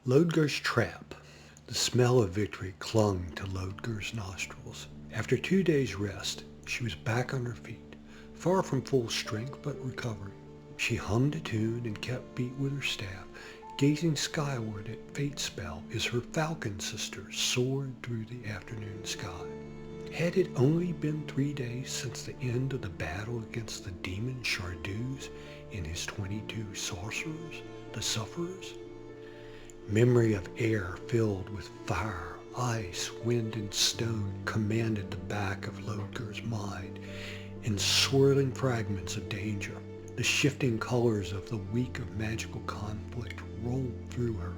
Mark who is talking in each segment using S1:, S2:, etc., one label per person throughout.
S1: Loadgar's trap. The smell of victory clung to Loadgar's nostrils. After 2 days' rest, she was back on her feet, far from full strength but recovering. She hummed a tune and kept beat with her staff, gazing skyward at fate's spell as her falcon sister soared through the afternoon sky. Had it only been 3 days since the end of the battle against the demon Chardews and his 22 sorcerers, the sufferers? Memory of air filled with fire, ice, wind, and stone commanded the back of Loadgar's mind in swirling fragments of danger. The shifting colors of the week of magical conflict rolled through her.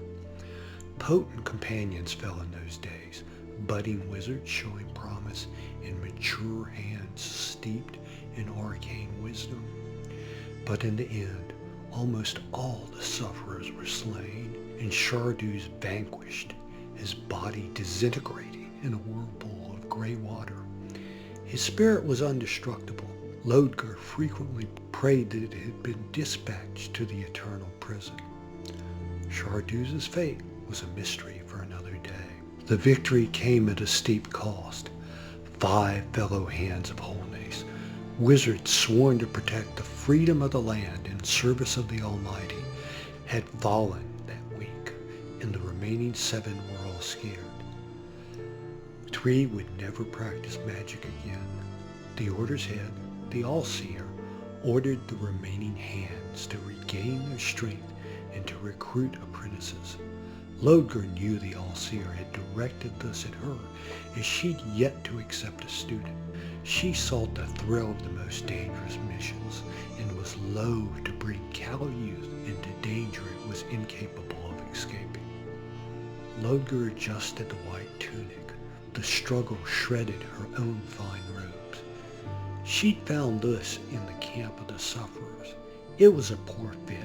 S1: Potent companions fell in those days, budding wizards showing promise and mature hands steeped in arcane wisdom. But in the end, almost all the sufferers were slain, and Chardews vanquished, his body disintegrating in a whirlpool of gray water. His spirit was indestructible. Loadgar frequently prayed that it had been dispatched to the eternal prison. Chardews' fate was a mystery for another day. The victory came at a steep cost. 5 fellow hands of wholeness, wizards sworn to protect the freedom of the land in service of the Almighty, had fallen that week, and the remaining 7 were all scared. 3 would never practice magic again. The Order's head, the All-Seer, ordered the remaining hands to regain their strength and to recruit apprentices. Loadgar knew the All-Seer had directed this at her, as she'd yet to accept a student. She sought the thrill of the most dangerous missions, and was loath to bring callow youth into danger it was incapable of escaping. Loadgar adjusted the white tunic. The struggle shredded her own fine robes. She'd found this in the camp of the sufferers. It was a poor fit,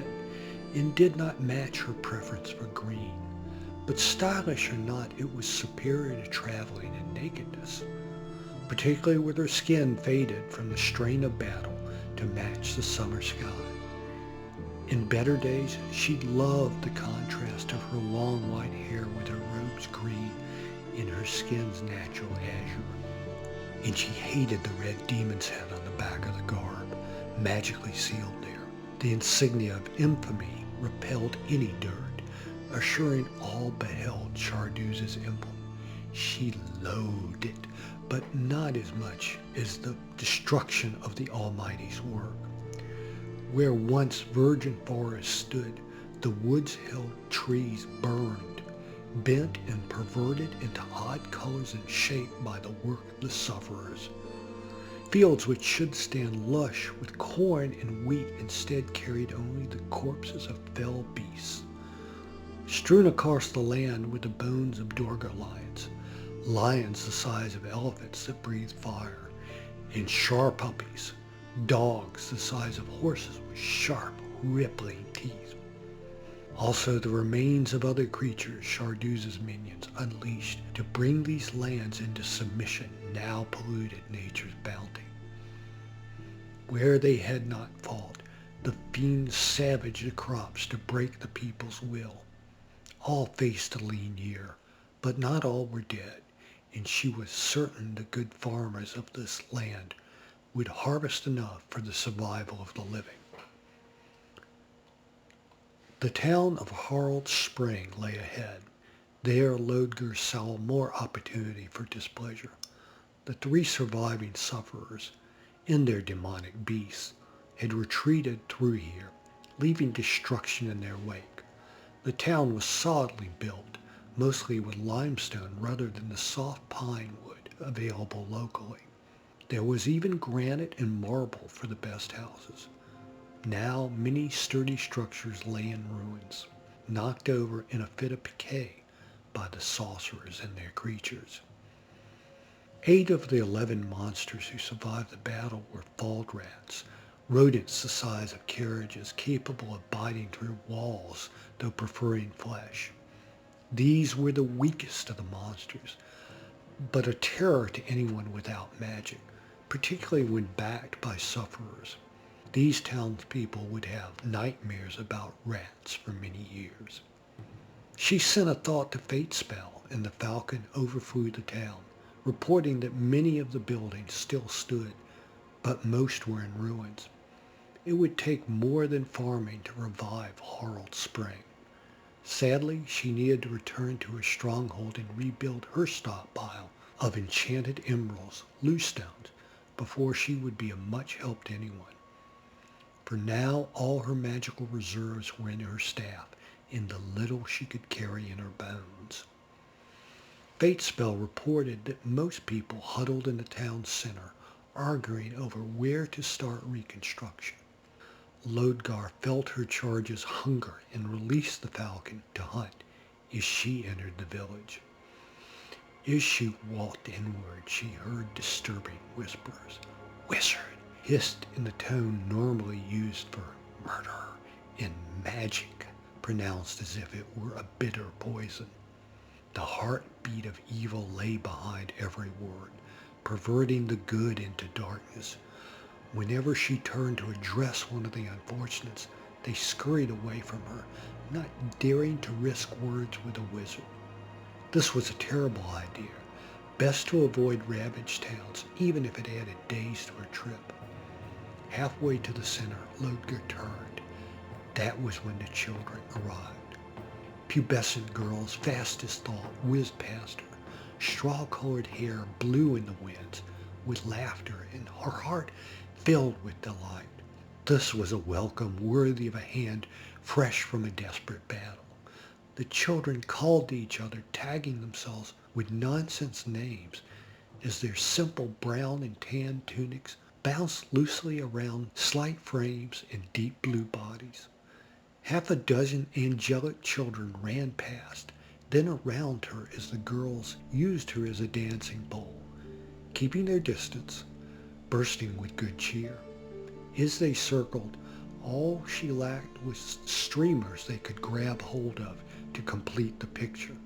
S1: and did not match her preference for green. But stylish or not, it was superior to traveling in nakedness, particularly with her skin faded from the strain of battle to match the summer sky. In better days, she loved the contrast of her long white hair with her robes green and her skin's natural azure. And she hated the red demon's head on the back of the garb, magically sealed there. The insignia of infamy repelled any dirt, assuring all beheld Chardews' emblem. She loathed it, but not as much as the destruction of the Almighty's work. Where once virgin forests stood, the woods held trees burned, bent and perverted into odd colors and shaped by the work of the sufferers. Fields which should stand lush with corn and wheat instead carried only the corpses of fell beasts. Strewn across the land were the bones of Dorga lions, lions the size of elephants that breathed fire, and sharp puppies, dogs the size of horses with sharp, rippling teeth. Also the remains of other creatures Chardews' minions unleashed to bring these lands into submission now polluted nature's bounty. Where they had not fought, the fiends savaged the crops to break the people's will. All faced a lean year, but not all were dead, and she was certain the good farmers of this land would harvest enough for the survival of the living. The town of Harald Spring lay ahead. There Loadgar saw more opportunity for displeasure. The 3 surviving sufferers, in their demonic beasts, had retreated through here, leaving destruction in their wake. The town was solidly built, mostly with limestone rather than the soft pine wood available locally. There was even granite and marble for the best houses. Now many sturdy structures lay in ruins, knocked over in a fit of decay by the sorcerers and their creatures. 8 of the 11 monsters who survived the battle were fog rats, rodents the size of carriages capable of biting through walls though preferring flesh. These were the weakest of the monsters, but a terror to anyone without magic, particularly when backed by sufferers. These townspeople would have nightmares about rats for many years. She sent a thought to Fate Spell, and the falcon overflew the town, reporting that many of the buildings still stood, but most were in ruins. It would take more than farming to revive Harald Spring. Sadly, she needed to return to her stronghold and rebuild her stockpile of enchanted emeralds, loose stones, before she would be of much help to anyone. For now, all her magical reserves were in her staff, and the little she could carry in her bones. Fate Spell reported that most people huddled in the town center, arguing over where to start reconstruction. Loadgar felt her charge's hunger and released the falcon to hunt as she entered the village. As she walked inward, she heard disturbing whispers. "Wizard!" hissed in the tone normally used for murder, and "magic," pronounced as if it were a bitter poison. The heartbeat of evil lay behind every word, perverting the good into darkness. Whenever she turned to address one of the unfortunates, they scurried away from her, not daring to risk words with a wizard. This was a terrible idea. Best to avoid ravaged towns, even if it added days to her trip. Halfway to the center, Loadgar turned. That was when the children arrived. Pubescent girls, fast as thought, whizzed past her. Straw-colored hair blew in the winds with laughter, and her heart filled with delight. This was a welcome worthy of a hand fresh from a desperate battle. The children called to each other, tagging themselves with nonsense names as their simple brown and tan tunics bounced loosely around slight frames and deep blue bodies. Half a dozen angelic children ran past, then around her as the girls used her as a dancing pole, keeping their distance, bursting with good cheer. As they circled, all she lacked was streamers they could grab hold of to complete the picture.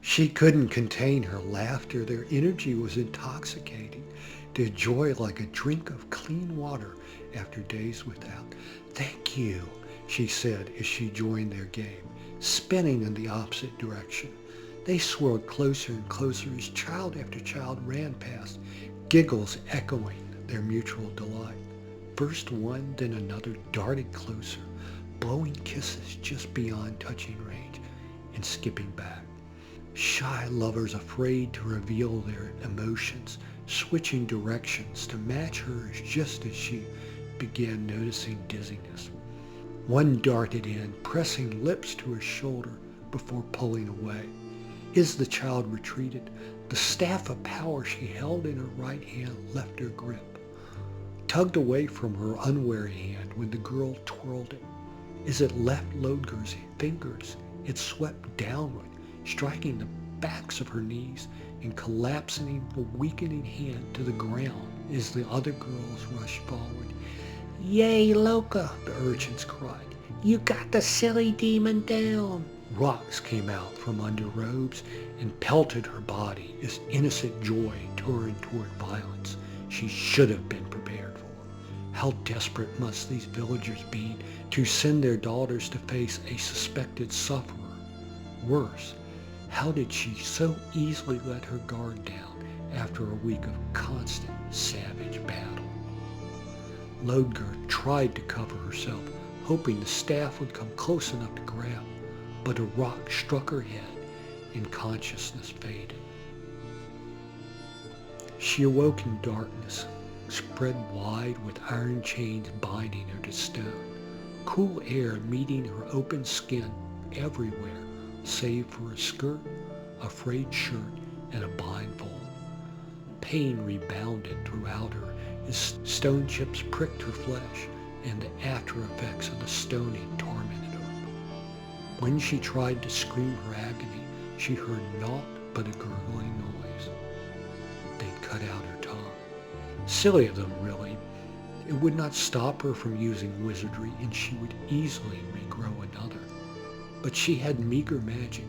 S1: She couldn't contain her laughter. Their energy was intoxicating, their joy like a drink of clean water after days without. "Thank you," she said as she joined their game, spinning in the opposite direction. They swirled closer and closer as child after child ran past, giggles echoing their mutual delight. First one, then another darted closer, blowing kisses just beyond touching range and skipping back. Shy lovers afraid to reveal their emotions, switching directions to match hers just as she began noticing dizziness. One darted in, pressing lips to her shoulder before pulling away. As the child retreated, the staff of power she held in her right hand left her grip, tugged away from her unwary hand when the girl twirled it. As it left Loadgar's fingers, it swept downward, striking the backs of her knees and collapsing the weakening hand to the ground as the other girls rushed forward. "Yay, Loka!" the urchins cried. "You got the silly demon down!" Rocks came out from under robes and pelted her body as innocent joy turned toward violence she should have been prepared for. How desperate must these villagers be to send their daughters to face a suspected sufferer? Worse, how did she so easily let her guard down after a week of constant savage battle? Loadgar tried to cover herself, hoping the staff would come close enough to grab, but a rock struck her head and consciousness faded. She awoke in darkness, spread wide with iron chains binding her to stone, cool air meeting her open skin everywhere save for a skirt, a frayed shirt, and a blindfold. Pain rebounded throughout her as stone chips pricked her flesh and the after effects of the stoning tormented her. When she tried to scream her agony, she heard naught but a gurgling noise. They'd cut out her tongue. Silly of them, really. It would not stop her from using wizardry, and she would easily regrow another. But she had meager magic.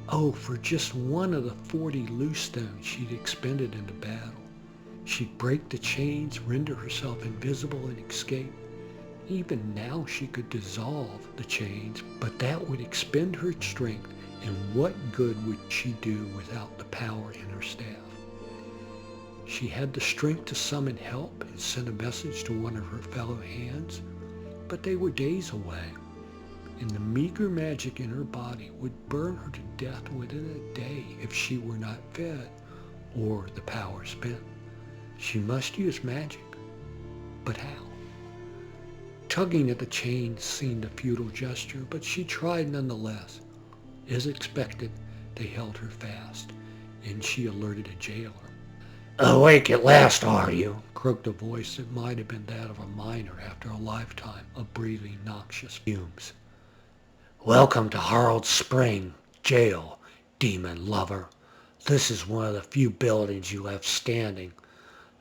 S1: Oh, for just one of the 40 loose stones she'd expended in the battle. She'd break the chains, render herself invisible, and escape. Even now she could dissolve the chains, but that would expend her strength, and what good would she do without the power in her staff? She had the strength to summon help and send a message to one of her fellow hands, but they were days away, and the meager magic in her body would burn her to death within a day if she were not fed or the power spent. She must use magic, but how? Tugging at the chain seemed a futile gesture, but she tried nonetheless. As expected, they held her fast, and she alerted a jailer. "Awake at last, are you?" croaked a voice that might have been that of a miner after a lifetime of breathing noxious fumes. "Welcome to Harold Spring Jail, demon lover. This is one of the few buildings you left standing.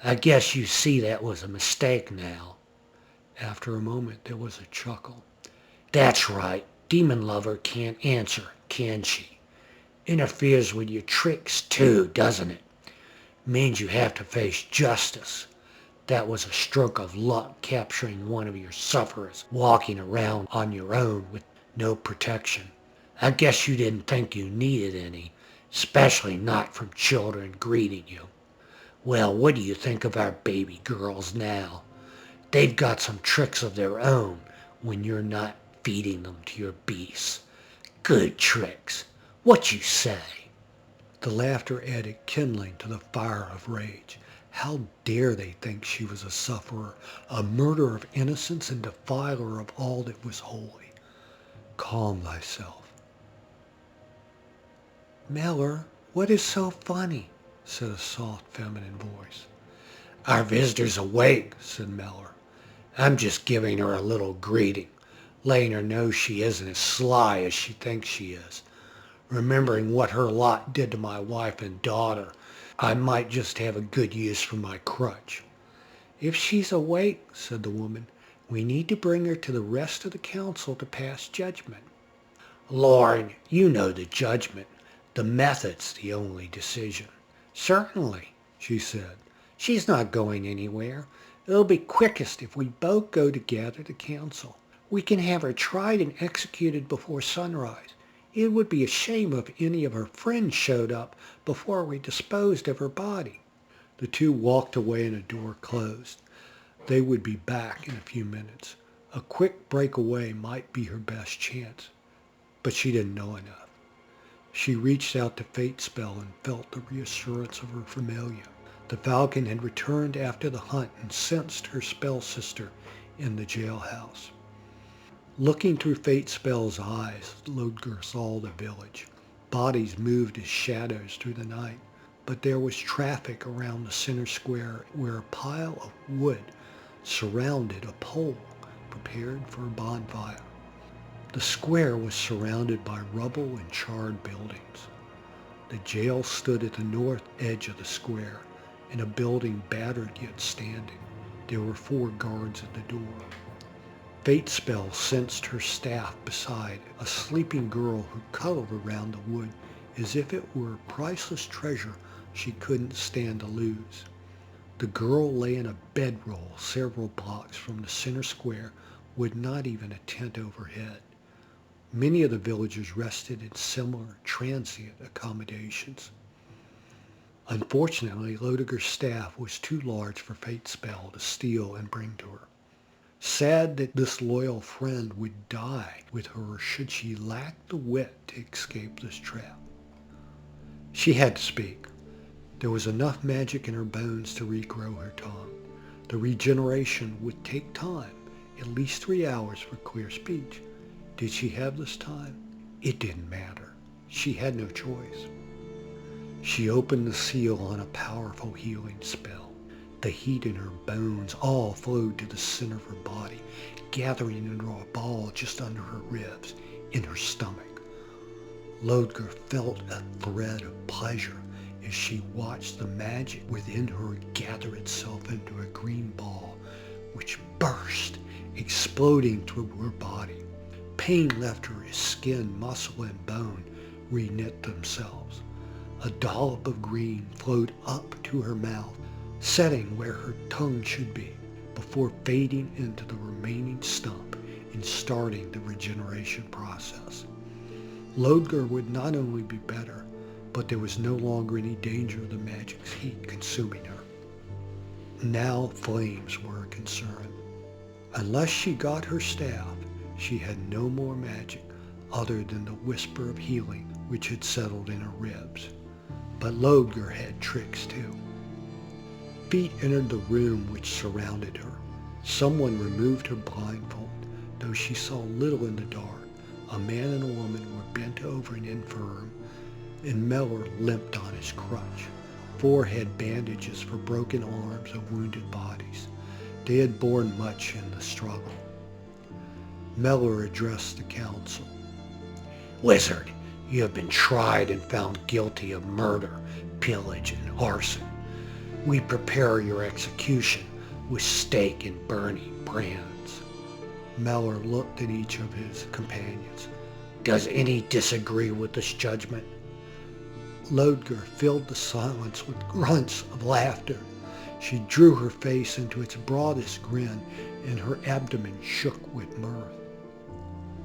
S1: I guess you see that was a mistake now." After a moment, there was a chuckle. "That's right. Demon lover can't answer, can she? Interferes with your tricks, too, doesn't it? Means you have to face justice. That was a stroke of luck capturing one of your sufferers walking around on your own with no protection. I guess you didn't think you needed any, especially not from children greeting you. Well, what do you think of our baby girls now? They've got some tricks of their own when you're not feeding them to your beasts. Good tricks. What you say?" The laughter added kindling to the fire of rage. How dare they think she was a sufferer, a murderer of innocence and defiler of all that was holy? "Calm thyself." "Miller, what is so funny?" said a soft feminine voice. "Our visitor's awake," said Miller. "I'm just giving her a little greeting, letting her know she isn't as sly as she thinks she is. Remembering what her lot did to my wife and daughter, I might just have a good use for my crutch." "If she's awake," said the woman, "we need to bring her to the rest of the council to pass judgment." "Lord, you know the judgment. The method's the only decision." "Certainly," she said. "She's not going anywhere. It'll be quickest if we both go together to council. We can have her tried and executed before sunrise. It would be a shame if any of her friends showed up before we disposed of her body." The two walked away and a door closed. They would be back in a few minutes. A quick breakaway might be her best chance, but she didn't know enough. She reached out to Fate Spell and felt the reassurance of her familiar. The falcon had returned after the hunt and sensed her spell sister in the jailhouse. Looking through Fate Spell's eyes, Loadgar saw the village. Bodies moved as shadows through the night, but there was traffic around the center square where a pile of wood surrounded a pole prepared for a bonfire. The square was surrounded by rubble and charred buildings. The jail stood at the north edge of the square, in a building battered yet standing. There were 4 guards at the door. Fate Spell sensed her staff beside a sleeping girl who cuddled around the wood as if it were a priceless treasure she couldn't stand to lose. The girl lay in a bedroll several blocks from the center square with not even a tent overhead. Many of the villagers rested in similar transient accommodations. Unfortunately, Loadgar's staff was too large for Fate Spell to steal and bring to her. Sad that this loyal friend would die with her should she lack the wit to escape this trap. She had to speak. There was enough magic in her bones to regrow her tongue. The regeneration would take time, at least 3 hours for clear speech. Did she have this time? It didn't matter. She had no choice. She opened the seal on a powerful healing spell. The heat in her bones all flowed to the center of her body, gathering into a ball just under her ribs, in her stomach. Loadgar felt a thread of pleasure as she watched the magic within her gather itself into a green ball, which burst, exploding through her body. Pain left her as skin, muscle, and bone reknit themselves. A dollop of green flowed up to her mouth, setting where her tongue should be. before fading into the remaining stump and starting the regeneration process. Loadgar would not only be better, but there was no longer any danger of the magic's heat consuming her. Now flames were a concern. Unless she got her staff, she had no more magic other than the whisper of healing which had settled in her ribs. But Loadgar had tricks too. Feet entered the room which surrounded her. Someone removed her blindfold, though she saw little in the dark. A man and a woman were bent over and infirm, and Mellor limped on his crutch. 4 had bandages for broken arms and wounded bodies. They had borne much in the struggle. Mellor addressed the council. "Wizard, you have been tried and found guilty of murder, pillage, and arson. We prepare your execution with stake and burning brands." Mellor looked at each of his companions. "Does any disagree with this judgment?" Loadgar filled the silence with grunts of laughter. She drew her face into its broadest grin, and her abdomen shook with mirth.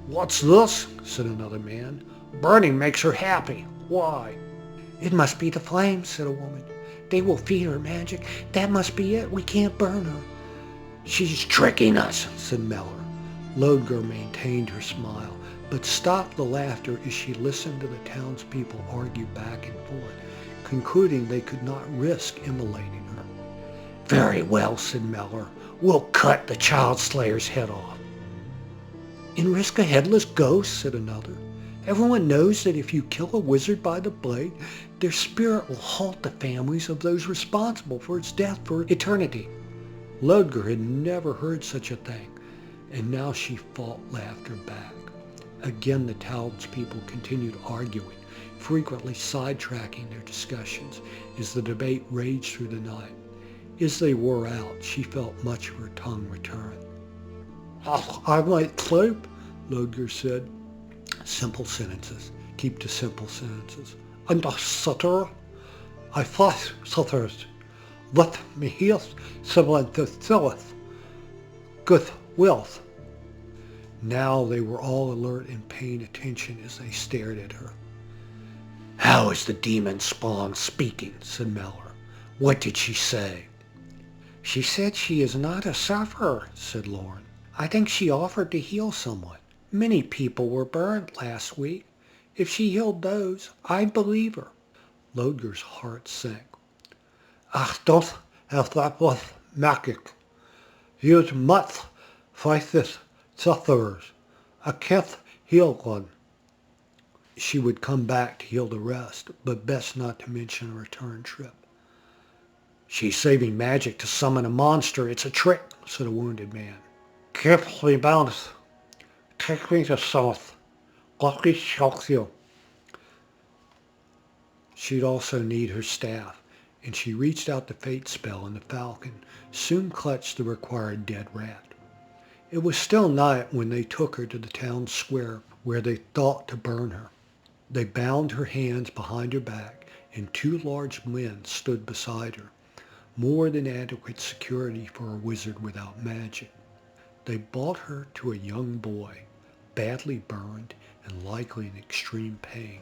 S1: "What's this?" said another man. "Burning makes her happy. Why?" "It must be the flames," said a woman. "They will feed her magic. That must be it. We can't burn her." "She's tricking us," said Mellor. Loadgar maintained her smile, but stopped the laughter as she listened to the townspeople argue back and forth, concluding they could not risk immolating her. "Very well," said Mellor. "We'll cut the child slayer's head off." "And risk a headless ghost," said another. "Everyone knows that if you kill a wizard by the blade, their spirit will haunt the families of those responsible for its death for eternity." Loadgar had never heard such a thing, and now she fought laughter back. Again the townspeople continued arguing, frequently sidetracking their discussions as the debate raged through the night. As they wore out, she felt much of her tongue return. "I might sleep," Loadgar said. Simple sentences. Keep to simple sentences. "And I stutter. I thought stutters. Let me hear someone to telleth. Good wealth." Now they were all alert and paying attention as they stared at her. "How is the demon spawn speaking?" said Mellor. "What did she say?" "She said she is not a sufferer," said Lauren. "I think she offered to heal someone. Many people were burned last week. If she healed those, I'd believe her." Loadgar's heart sank. "I don't have that was magic. You must fight this sufferers. I can't heal one." She would come back to heal the rest, but best not to mention a return trip. "She's saving magic to summon a monster. It's a trick," said a wounded man. "Keep me bound. Take me to south. Let me shock you." She'd also need her staff, and she reached out the fate spell, and the falcon soon clutched the required dead rat. It was still night when they took her to the town square where they thought to burn her. They bound her hands behind her back, and 2 large men stood beside her, more than adequate security for a wizard without magic. They brought her to a young boy, badly burned and likely in extreme pain,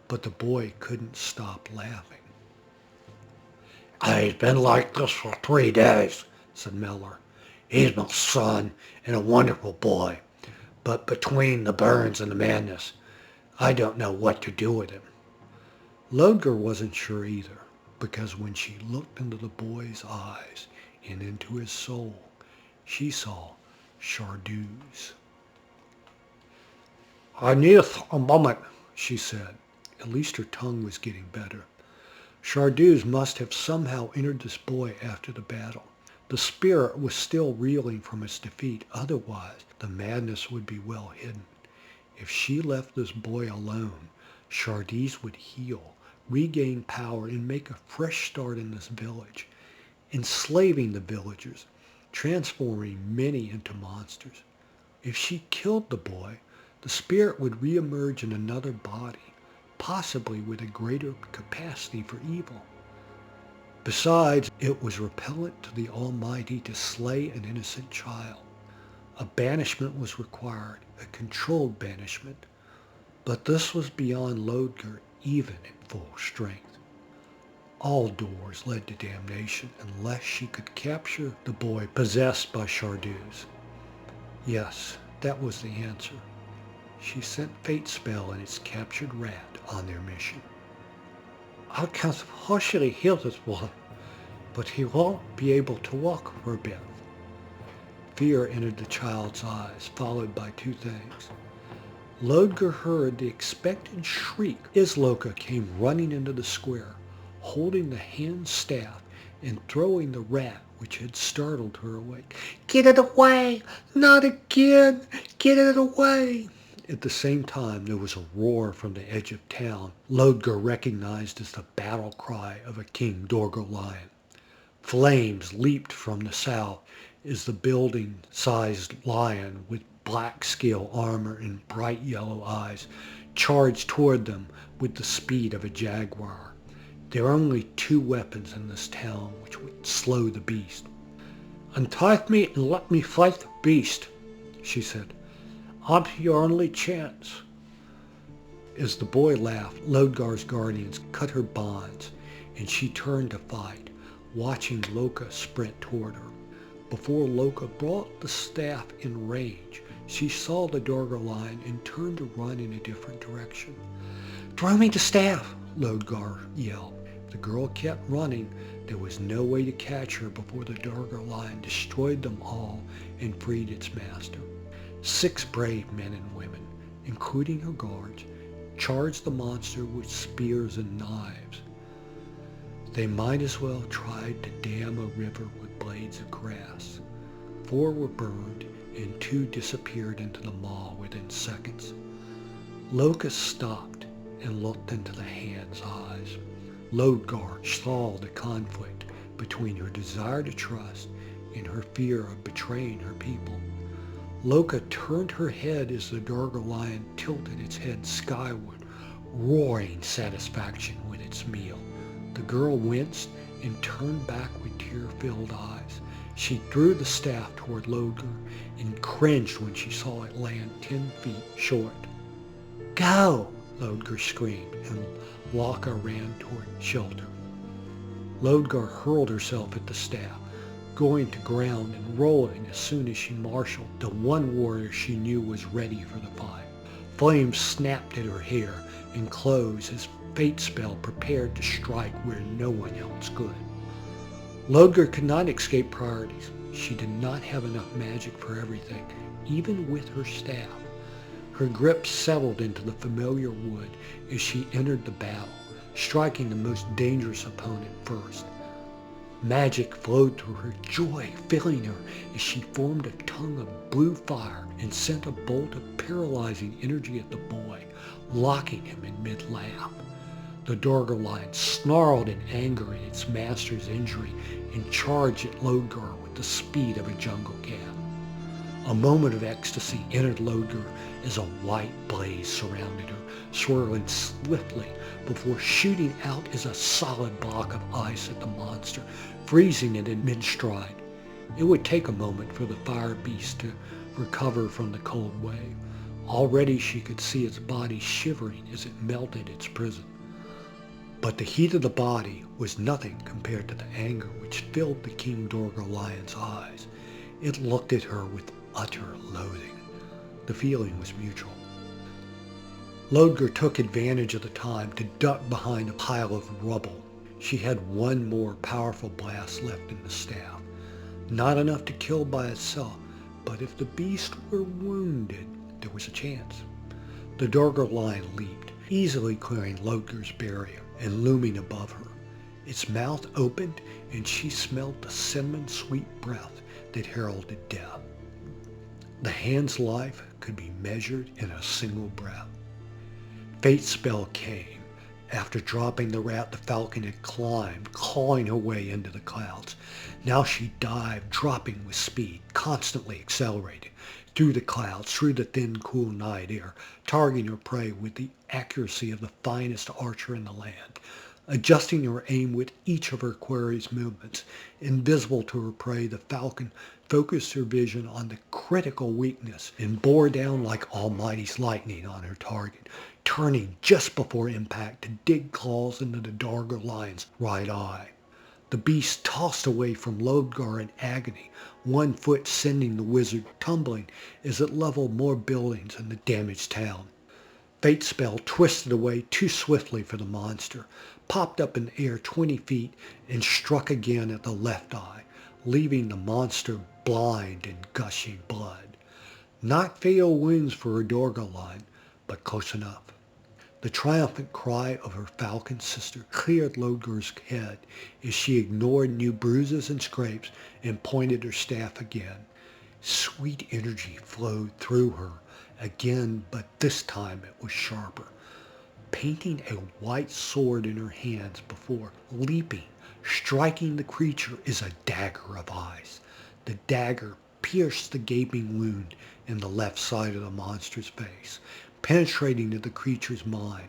S1: but the boy couldn't stop laughing. "I've been like this for 3 days, said Mellor. "He's my son and a wonderful boy, but between the burns and the madness, I don't know what to do with him." Loadgar wasn't sure either, because when she looked into the boy's eyes and into his soul, she saw Chardou's. "I need a moment," she said. At least her tongue was getting better. Chardou's must have somehow entered this boy after the battle. The spirit was still reeling from its defeat. Otherwise, the madness would be well hidden. If she left this boy alone, Chardou's would heal, regain power, and make a fresh start in this village, enslaving the villagers, transforming many into monsters. If she killed the boy, the spirit would reemerge in another body, possibly with a greater capacity for evil. Besides, it was repellent to the Almighty to slay an innocent child. A banishment was required, a controlled banishment, but this was beyond Loadgar even at full strength. All doors led to damnation unless she could capture the boy possessed by Chardews. Yes, that was the answer. She sent Fate Spell and its captured rat on their mission. I can partially heal this boy, but he won't be able to walk for a bit. Fear entered the child's eyes, followed by two things. Loadgar heard the expectant shriek as Loka came running into the square, holding the hand staff and throwing the rat which had startled her awake. "Get it away! Not again! Get it away!" At the same time, there was a roar from the edge of town, Loadgar recognized as the battle cry of a King Dorgo lion. Flames leaped from the south as the building-sized lion with black scale armor and bright yellow eyes charged toward them with the speed of a jaguar. There are only two weapons in this town which would slow the beast. "Untie me and let me fight the beast," she said. "I'm your only chance." As the boy laughed, Loadgar's guardians cut her bonds, and she turned to fight, watching Loka sprint toward her. Before Loka brought the staff in range, she saw the Dorgo lion and turned to run in a different direction. "Throw me the staff!" Loadgar yelled. The girl kept running. There was no way to catch her before the Dorgo lion destroyed them all and freed its master. 6 brave men and women, including her guards, charged the monster with spears and knives. They might as well tried to dam a river with blades of grass. 4 were burned and 2 disappeared into the maw within seconds. Loka stopped and looked into the hand's eyes. Loadgar saw the conflict between her desire to trust and her fear of betraying her people. Loka turned her head as the Dorgo lion tilted its head skyward, roaring satisfaction with its meal. The girl winced and turned back with tear-filled eyes. She threw the staff toward Loadgar and cringed when she saw it land 10 feet short. "Go!" Loadgar screamed, and Loka ran toward shelter. Loadgar hurled herself at the staff, going to ground and rolling as soon as she marshaled the one warrior she knew was ready for the fight. Flames snapped at her hair and clothes as Fate Spell prepared to strike where no one else could. Loadgar could not escape priorities. She did not have enough magic for everything, even with her staff. Her grip settled into the familiar wood as she entered the battle, striking the most dangerous opponent first. Magic flowed through her, joy filling her as she formed a tongue of blue fire and sent a bolt of paralyzing energy at the boy, locking him in mid-laugh. The Dorgo lion snarled in anger at its master's injury and charged at Loadgar with the speed of a jungle cat. A moment of ecstasy entered Loadgar as a white blaze surrounded her, swirling swiftly before shooting out as a solid block of ice at the monster, freezing it in mid-stride. It would take a moment for the fire beast to recover from the cold wave. Already she could see its body shivering as it melted its prison. But the heat of the body was nothing compared to the anger which filled the King Dorgo lion's eyes. It looked at her with utter loathing. The feeling was mutual. Loadgar took advantage of the time to duck behind a pile of rubble. She had one more powerful blast left in the staff. Not enough to kill by itself, but if the beast were wounded, there was a chance. The Dorgo lion leaped, easily clearing Loadgar's barrier and looming above her. Its mouth opened and she smelled the cinnamon-sweet breath that heralded death. The hand's life could be measured in a single breath. Fate Spell came. After dropping the rat, the falcon had climbed, clawing her way into the clouds. Now she dived, dropping with speed, constantly accelerating, through the clouds, through the thin, cool night air, targeting her prey with the accuracy of the finest archer in the land. adjusting her aim with each of her quarry's movements. Invisible to her prey, the falcon focused her vision on the critical weakness and bore down like Almighty's lightning on her target, turning just before impact to dig claws into the Dargar lion's right eye. The beast tossed away from Loadgar in agony, one foot sending the wizard tumbling as it leveled more buildings in the damaged town. Fate's spell twisted away too swiftly for the monster, popped up in the air 20 feet, and struck again at the left eye, leaving the monster blind and gushing blood. Not fatal wounds for her Dargar lion, but close enough. The triumphant cry of her falcon sister cleared Loadgar's head as she ignored new bruises and scrapes and pointed her staff again. Sweet energy flowed through her again, but this time it was sharper, painting a white sword in her hands before leaping, striking the creature as a dagger of ice. The dagger pierced the gaping wound in the left side of the monster's face, penetrating to the creature's mind.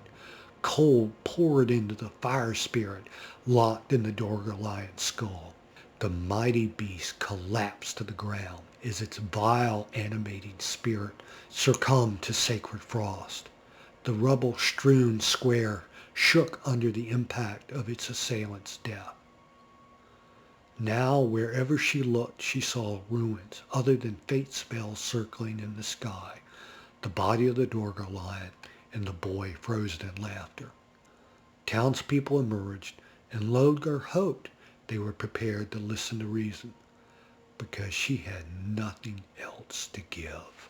S1: Cold poured into the fire spirit locked in the Dargar lion's skull. The mighty beast collapsed to the ground as its vile animating spirit succumbed to sacred frost. The rubble-strewn square shook under the impact of its assailant's death. Now, wherever she looked, she saw ruins other than fate's spells circling in the sky, the body of the Dargar lion, and the boy frozen in laughter. Townspeople emerged, and Loadgar hoped they were prepared to listen to reason, because she had nothing else to give.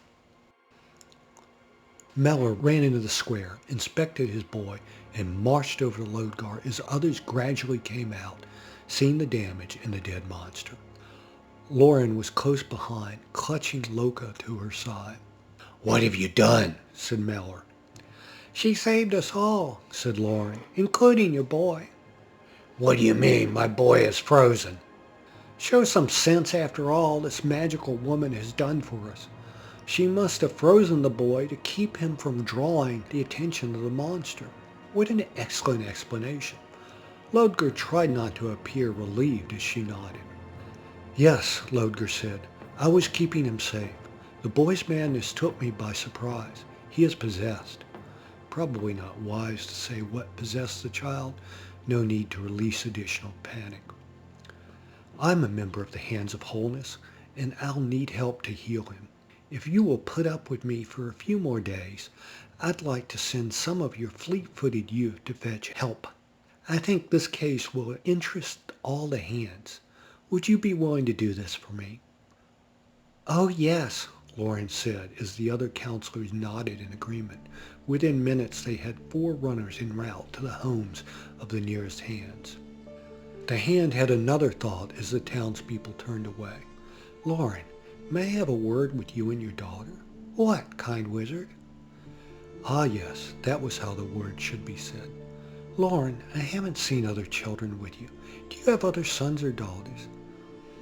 S1: Mellor ran into the square, inspected his boy, and marched over to Loadgar as others gradually came out, seeing the damage in the dead monster. Lauren was close behind, clutching Loka to her side. "What have you done?" said Mellor. "She saved us all," said Lauren, "including your boy." "What do you mean my boy is frozen?" "Show some sense after all this magical woman has done for us. She must have frozen the boy to keep him from drawing the attention of the monster." What an excellent explanation. Loadgar tried not to appear relieved as she nodded. "Yes," Loadgar said, "I was keeping him safe. The boy's madness took me by surprise. He is possessed." Probably not wise to say what possessed the child. No need to release additional panic. "I'm a member of the Hands of Wholeness, and I'll need help to heal him. If you will put up with me for a few more days, I'd like to send some of your fleet-footed youth to fetch help. I think this case will interest all the hands. Would you be willing to do this for me?" "Oh, yes," Lauren said as the other counselors nodded in agreement. Within minutes they had 4 runners en route to the homes of the nearest hands. The hand had another thought as the townspeople turned away. "Lauren, may I have a word with you and your daughter?" "What, kind wizard?" "Ah, yes, that was how the word should be said. Lauren, I haven't seen other children with you. Do you have other sons or daughters?"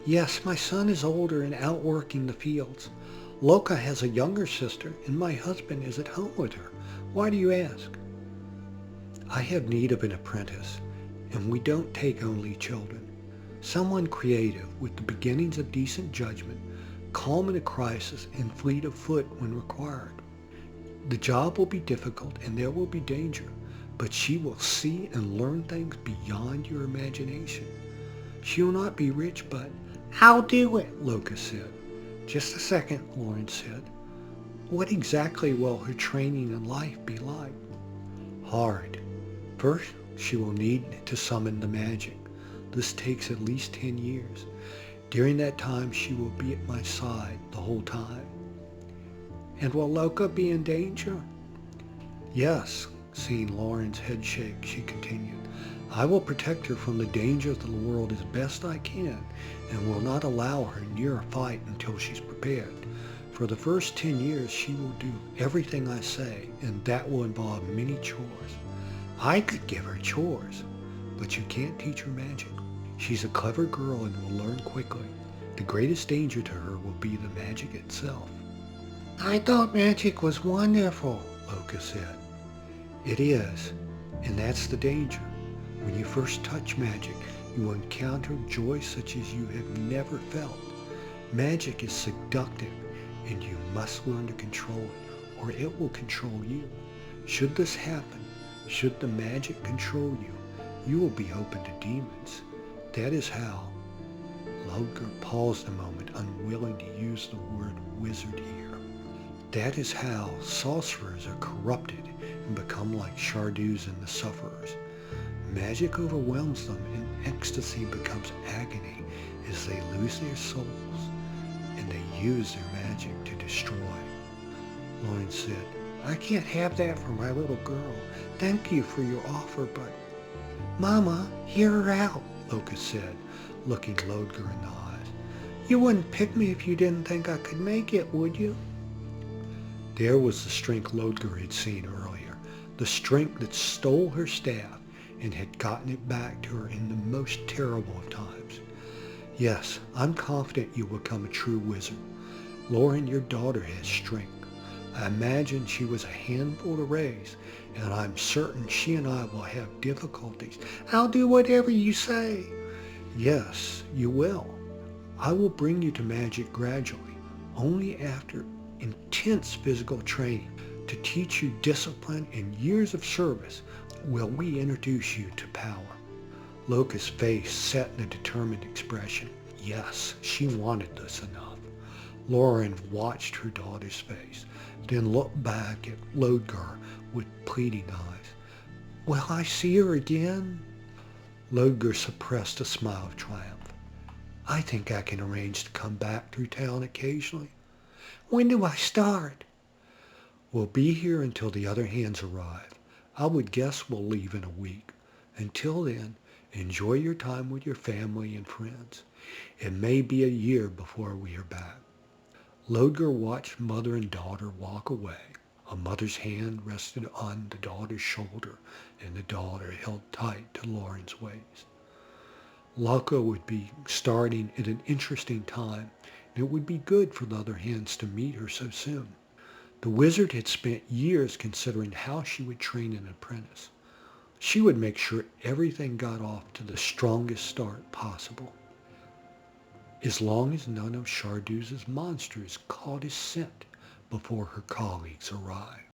S1: "Yes, my son is older and out working the fields. Loka has a younger sister, and my husband is at home with her. Why do you ask?" "I have need of an apprentice, and we don't take only children. Someone creative with the beginnings of decent judgment, calm in a crisis, and fleet of foot when required. The job will be difficult and there will be danger, but she will see and learn things beyond your imagination. She will not be rich, but—" "I'll do it," Loka said. "Just a second," Lauren said. "What exactly will her training in life be like?" "Hard. First, she will need to summon the magic. This takes at least 10 years. During that time, she will be at my side the whole time." "And will Loka be in danger?" "Yes." Seeing Lauren's head shake, she continued. "I will protect her from the dangers of the world as best I can, and will not allow her near a fight until she's prepared. For the first 10 years, she will do everything I say, and that will involve many chores. I could give her chores, but you can't teach her magic. She's a clever girl and will learn quickly. The greatest danger to her will be the magic itself." "I thought magic was wonderful," Loka said. "It is, and that's the danger. When you first touch magic, you will encounter joy such as you have never felt. Magic is seductive, and you must learn to control it, or it will control you. Should this happen, should the magic control you, you will be open to demons. That is how. Loadgar paused a moment, unwilling to use the word wizard here. That is how sorcerers are corrupted and become like Shardoos and the Sufferers. Magic overwhelms them and ecstasy becomes agony as they lose their souls and they use their magic to destroy. Lauren said, I can't have that for my little girl. Thank you for your offer, but... Mama, hear her out, Locust said, looking Loadgar in the eyes. You wouldn't pick me if you didn't think I could make it, would you? There was the strength Loadgar had seen earlier, the strength that stole her staff and had gotten it back to her in the most terrible of times. Yes, I'm confident you will become a true wizard. Lauren, your daughter has strength. I imagine she was a handful to raise, and I'm certain she and I will have difficulties. I'll do whatever you say. Yes, you will. I will bring you to magic gradually, only after intense physical training. To teach you discipline and years of service will we introduce you to power. Locust's face set in a determined expression. Yes, she wanted this enough. Lauren watched her daughter's face, then looked back at Loadgar with pleading eyes. Will I see her again? Loadgar suppressed a smile of triumph. I think I can arrange to come back through town occasionally. When do I start? We'll be here until the other hands arrive. I would guess we'll leave in a week. Until then, enjoy your time with your family and friends. It may be a year before we are back. Loadgar watched mother and daughter walk away. A mother's hand rested on the daughter's shoulder, and the daughter held tight to Lauren's waist. Locke would be starting at an interesting time, and it would be good for the other hands to meet her so soon. The wizard had spent years considering how she would train an apprentice. She would make sure everything got off to the strongest start possible, as long as none of Shardoos' monsters caught his scent before her colleagues arrived.